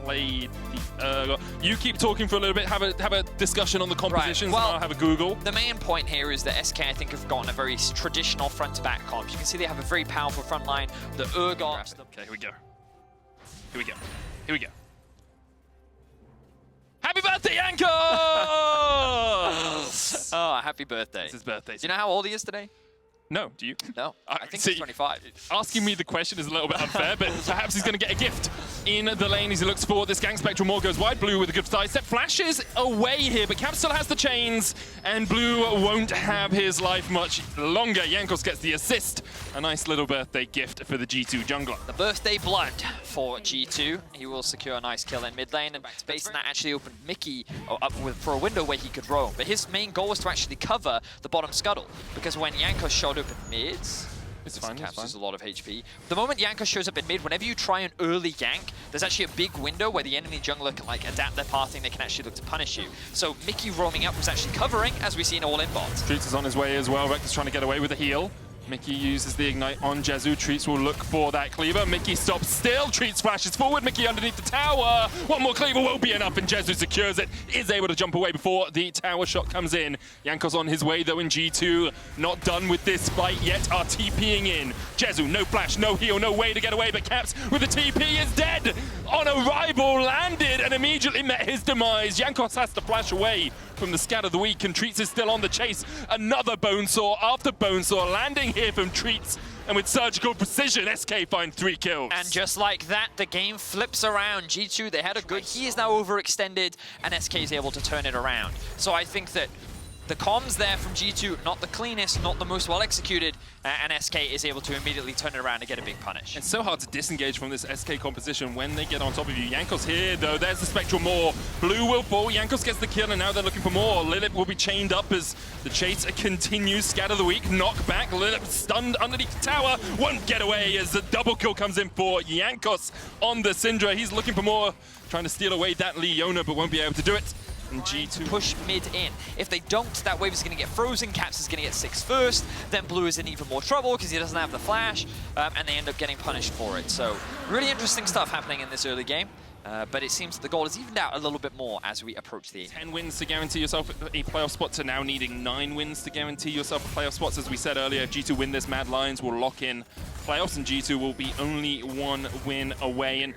played the You keep talking for a little bit, have a discussion on the compositions, Well, and I'll have a Google. The main point here is that SK, I think, have gotten a very traditional front-to-back comp. You can see they have a very powerful front line. The Urgot... Okay, here we go. Here we go. Here we go. Happy birthday, Jankos! Oh, happy birthday. It's his birthday. Do you know how old he is today? No, do you? No, I think see, he's 25. Asking me the question is a little bit unfair, but perhaps he's going to get a gift in the lane as he looks for this gang. Spectral Maw goes wide. Blue with a good side step. Flashes away here, but Cap still has the chains, and Blue won't have his life much longer. Jankos gets the assist. A nice little birthday gift for the G2 jungler. The birthday blood for G2. He will secure a nice kill in mid lane, and back to base, and that actually opened Mickey up for a window where he could roam. But his main goal was to actually cover the bottom scuttle, because when Jankos showed up in mids, it's fine, captures a lot of HP. The moment Jankos shows up in mid, whenever you try an early gank, there's actually a big window where the enemy jungler can like adapt their pathing, they can actually look to punish you. So Mickey roaming up was actually covering, as we see in all-in bot. Treatz is on his way as well. Rekkles trying to get away with a heal. Mickey uses the Ignite on Jezu. Treatz will look for that cleaver. Mickey stops still. Treatz flashes forward. Mickey underneath the tower. One more cleaver won't be enough, and Jezu secures it. Is able to jump away before the tower shot comes in. Jankos on his way, though, in G2. Not done with this fight yet. Are TPing in. Jezu, no flash, no heal, no way to get away, but Caps with the TP is dead. On arrival, landed, and immediately met his demise. Jankos has to flash away from the scat of the week, and Treatz is still on the chase. Another Bonesaw after Bonesaw landing here from Treatz, and with surgical precision, SK find 3 kills. And just like that, the game flips around. G2, they had a good, he is now overextended, and SK is able to turn it around. So I think that the comms there from G2, not the cleanest, not the most well executed, and SK is able to immediately turn it around and get a big punish. It's so hard to disengage from this SK composition when they get on top of you. Jankos here, though. There's the Spectral Maw. Blue will fall. Jankos gets the kill, and now they're looking for more. Lilipp will be chained up as the chase continues. Scatter the weak, knock back. Lilipp stunned underneath the tower. Won't get away as the double kill comes in for Jankos on the Syndra. He's looking for more, trying to steal away that Leona, but won't be able to do it. And G2 push mid in. If they don't, that wave is going to get frozen. Caps is going to get 6 first. Then Blue is in even more trouble because he doesn't have the flash, and they end up getting punished for it. So really interesting stuff happening in this early game. But it seems the goal is evened out a little bit more as we approach the 10 wins to guarantee yourself a playoff spot to now needing 9 wins to guarantee yourself a playoff spots. As we said earlier, if G2 win this, Mad Lions will lock in playoffs, and G2 will be only 1 win away. And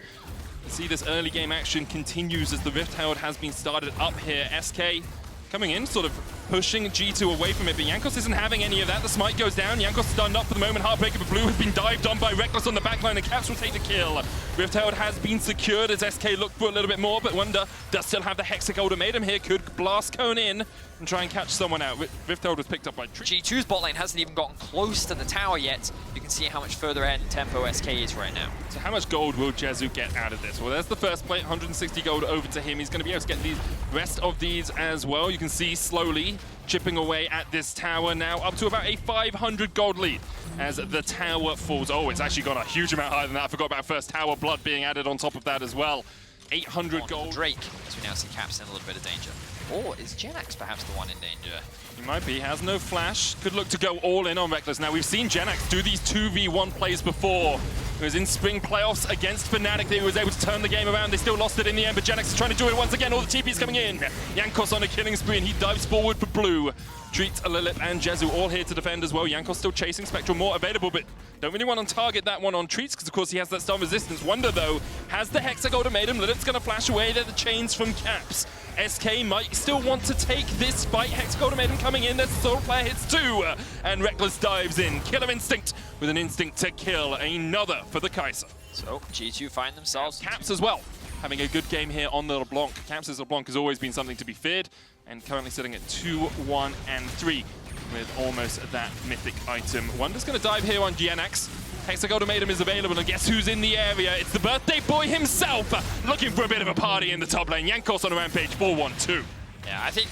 see this early game action continues as the Rift Herald has been started up here. SK coming in, sort of pushing G2 away from it, but Jankos isn't having any of that. The smite goes down. Jankos stunned up for the moment. Heartbreaker for Blue has been dived on by Rekkles on the backline, and Caps will take the kill. Rift Herald has been secured as SK look for a little bit more, but Wunder does still have the Hexa ultimatum here. Could blast cone in and try and catch someone out. Rift Herald was picked up by Treatz. G2's bot lane hasn't even gotten close to the tower yet. You can see how much further ahead in tempo SK is right now. So how much gold will Jezu get out of this? Well, there's the first plate, 160 gold over to him. He's going to be able to get the rest of these as well. You can see slowly chipping away at this tower now, up to about a 500 gold lead as the tower falls. Oh, it's actually gone a huge amount higher than that. I forgot about first tower blood being added on top of that as well. 800 gold. Drake, as we now see Caps in a little bit of danger. Or is Jenax perhaps the one in danger? He might be, has no flash. Could look to go all in on Rekkles. Now, we've seen Jenax do these 2v1 plays before. It was in spring playoffs against Fnatic that he was able to turn the game around. They still lost it in the end, but Jenax is trying to do it once again. All the TP's coming in. Jankos on a killing spree, and he dives forward for Blue. Treatz, Lilipp, and Jezu all here to defend as well. Jankos still chasing. Spectral Maw available, but don't really want to target that one on Treatz because, of course, he has that stun resistance. Wunder, though, has the Hexa ultimatum. Lilipp's going to flash away. They're the chains from Caps. SK might still want to take this fight. Hexa ultimatum coming in. There's the solo player hits 2, and Rekkles dives in. Killer Instinct with an instinct to kill. Another for the Kaisa. So G2 find themselves. Caps as well, having a good game here on the LeBlanc. Caps' LeBlanc has always been something to be feared, and currently sitting at 2-1 and 3 with almost that mythic item. Wunder's going to dive here on Jenax. Hexa ultimatum is available, and guess who's in the area? It's the birthday boy himself, looking for a bit of a party in the top lane. Jankos on a rampage, 4-1-2. Yeah, I think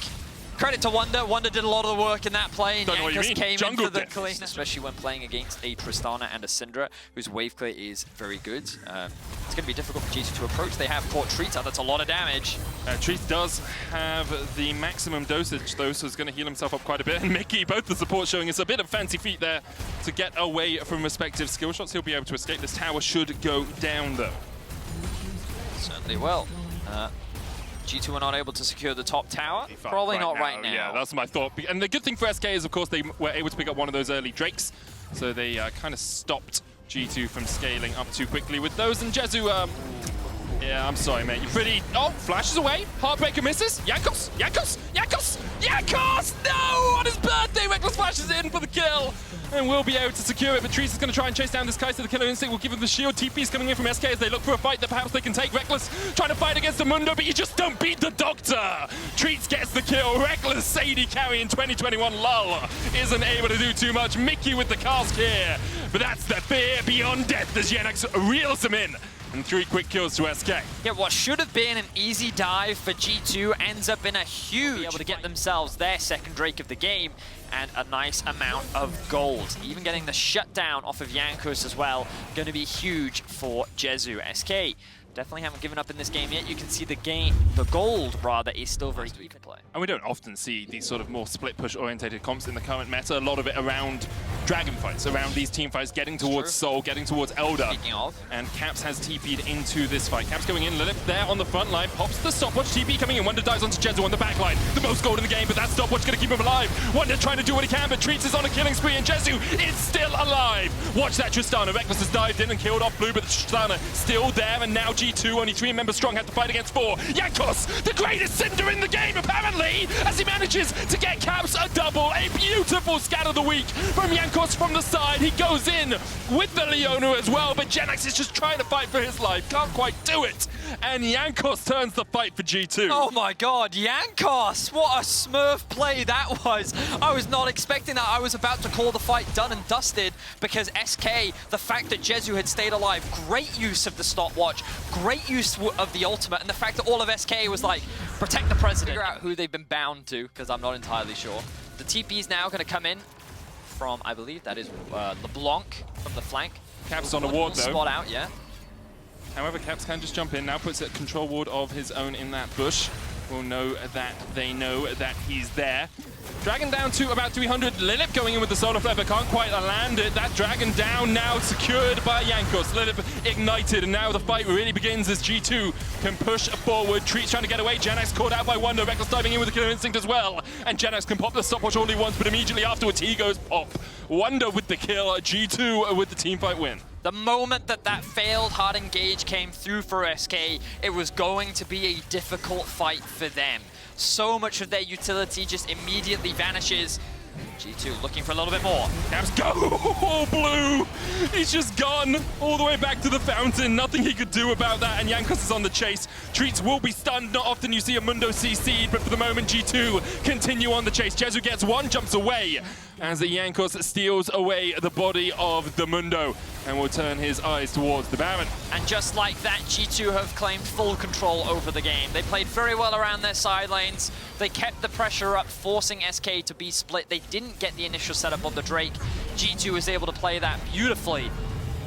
credit to Wunder. Wunder did a lot of the work in that play. Don't know what you mean. Came Jungle in for the depth. clean, especially when playing against a Tristana and a Syndra, whose wave clear is very good. It's going to be difficult for G2 to approach. They have caught Treatz. That's a lot of damage. Treatz does have the maximum dosage, though, so he's going to heal himself up quite a bit. And Mickey, both the support showing us a bit of fancy feet there to get away from respective skill shots. He'll be able to escape. This tower should go down, though. Certainly will. G2 are not able to secure the top tower. Probably not right now. Yeah, that's my thought. And the good thing for SK is, of course, they were able to pick up one of those early Drakes. So they kind of stopped G2 from scaling up too quickly with those. And Jezu, yeah, I'm sorry, mate. You're pretty... Oh, flashes away. Heartbreaker misses. Jankos! Jankos! Jankos! Jankos! No! On his birthday, Rekkles flashes in for the kill. And will be able to secure it, but Treatz is going to try and chase down this Kaisa. The killer instinct will give him the shield. TP's coming in from SK as they look for a fight that perhaps they can take. Rekkles trying to fight against the Mundo, but you just don't beat the Doctor. Treatz gets the kill. Rekkles, Sadie carry in 2021. Lull isn't able to do too much. Mickey with the cask here, but that's the fear beyond death as Jenax reels him in. And 3 quick kills to SK. Yeah, what should have been an easy dive for G2 ends up in a huge... able to get themselves their second Drake of the game and a nice amount of gold. Even getting the shutdown off of Jankos as well, going to be huge for Jezu. SK definitely haven't given up in this game yet. You can see the gold, rather, is still very weak to play. And we don't often see these sort of more split push orientated comps in the current meta. A lot of it around dragon fights, around these team fights, getting towards Soul, getting towards Elder. Speaking of. And Caps has TP'd into this fight. Caps going in, Lilipp there on the front line, pops the stopwatch, TP coming in. Wunder dives onto Jezu on the back line. The most gold in the game, but that stopwatch gonna keep him alive. Wunder trying to do what he can, but Treatz is on a killing spree, and Jezu is still alive. Watch that Tristana. Rekkles has dived in and killed off Blue, but Tristana still there, and now G2, only 3 members strong, have to fight against 4. Jankos, the greatest Syndra in the game, apparently, as he manages to get Caps a double. A beautiful scat of the week from Jankos from the side. He goes in with the Leona as well, but Jenax is just trying to fight for his life. Can't quite do it. And Jankos turns the fight for G2. Oh my god, Jankos! What a smurf play that was. I was not expecting that. I was about to call the fight done and dusted because SK, the fact that Jezu had stayed alive, great use of the stopwatch, great use of the ultimate, and the fact that all of SK was like, protect the president. Figure out who they've been bound to, because I'm not entirely sure. The TP is now going to come in from, I believe that is LeBlanc from the flank. Caps on a ward though. Spot out, yeah. However, Caps can just jump in, now puts a control ward of his own in that bush. We'll know that they know that he's there. Dragon down to about 300. Lilipp going in with the solar flare, but can't quite land it. That dragon down now, secured by Jankos. Lilipp ignited, and now the fight really begins as G2 can push forward. Treatz trying to get away. Jenax caught out by Wunder. Rekkles diving in with the killer instinct as well. And Jenax can pop the stopwatch all he wants, but immediately afterwards he goes pop. Wunder with the kill. G2 with the teamfight win. The moment that failed hard engage came through for SK, it was going to be a difficult fight for them. So much of their utility just immediately vanishes. G2 looking for a little bit more. Caps go! Oh, Blue! He's just gone all the way back to the fountain. Nothing he could do about that, and Jankos is on the chase. Treatz will be stunned. Not often you see a Mundo CC'd, but for the moment, G2 continue on the chase. Jezu gets one, jumps away, as the Jankos steals away the body of the Mundo and will turn his eyes towards the Baron. And just like that, G2 have claimed full control over the game. They played very well around their side lanes. They kept the pressure up, forcing SK to be split. They didn't get the initial setup on the Drake. G2 was able to play that beautifully.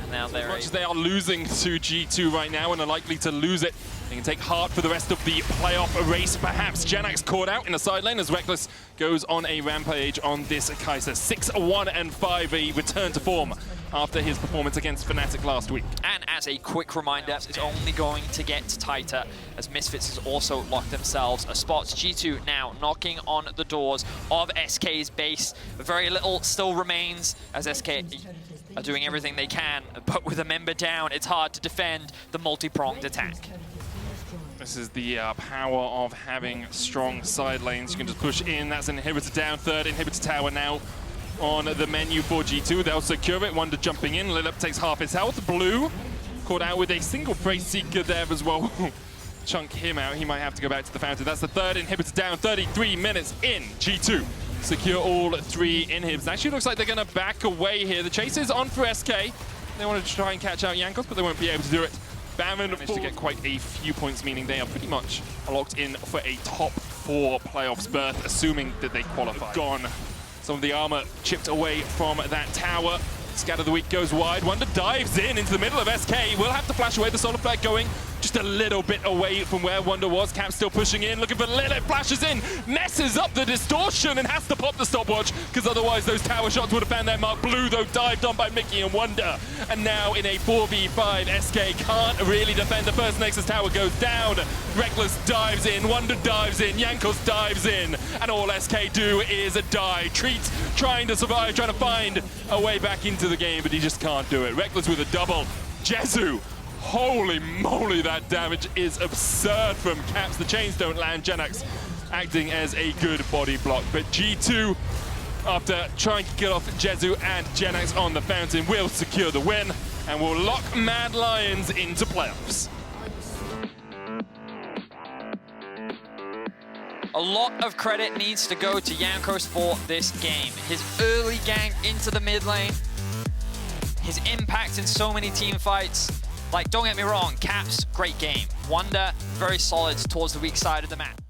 And now they're... As much as they are losing to G2 right now and are likely to lose it, they can take heart for the rest of the playoff race, perhaps. Jenax caught out in the side lane as Rekkles goes on a rampage on this Kaisa. 6-1-5, a return to form after his performance against Fnatic last week. And as a quick reminder, it's only going to get tighter as Misfits has also locked themselves a spot. G2 now knocking on the doors of SK's base. Very little still remains as SK are doing everything they can, but with a member down, it's hard to defend the multi-pronged attack. This is the power of having strong side lanes. You can just push in. That's an inhibitor down. Third inhibitor tower now on the menu for G2. They'll secure it. Wunder jumping in. Lilipp takes half his health. Blue caught out with a single Phrase Seeker there as well. Chunk him out. He might have to go back to the fountain. That's the third inhibitor down. 33 minutes in. G2 secure all 3 inhibs. Actually looks like they're going to back away here. The chase is on for SK. They wanted to try and catch out Jankos, but they won't be able to do it. Baron managed to get quite a few points, meaning they are pretty much locked in for a top 4 playoffs berth, assuming that they qualify. Gone. Some of the armor chipped away from that tower. Scat of the week goes wide. Wunder dives in into the middle of SK. Will have to flash away. The solar flare going just just a little bit away from where Wunder was. Cap still pushing in, looking for Lilipp, flashes in, messes up the distortion and has to pop the stopwatch because otherwise those tower shots would have found their mark. Blue though dived on by Mickey and Wunder. And now in a 4v5, SK can't really defend. The first Nexus tower goes down. Rekkles dives in, Wunder dives in, Jankos dives in, and all SK do is die. Treatz trying to survive, trying to find a way back into the game, but he just can't do it. Rekkles with a double. Jezu, holy moly, that damage is absurd from Caps. The chains don't land. Jenax acting as a good body block, but G2, after trying to get off Jezu and Jenax on the fountain, will secure the win and will lock Mad Lions into playoffs. A lot of credit needs to go to Jankos for this game. His early gank into the mid lane, his impact in so many team fights. Like, don't get me wrong, Caps, great game. Wunder, very solid towards the weak side of the map.